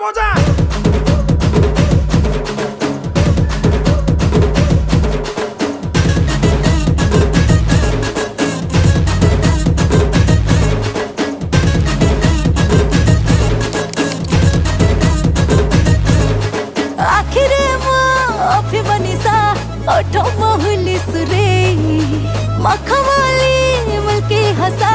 खत्म हो जाए। आखिर माफी बनिसा ओठो मोहली सुरे मखवाली मिलके हंसा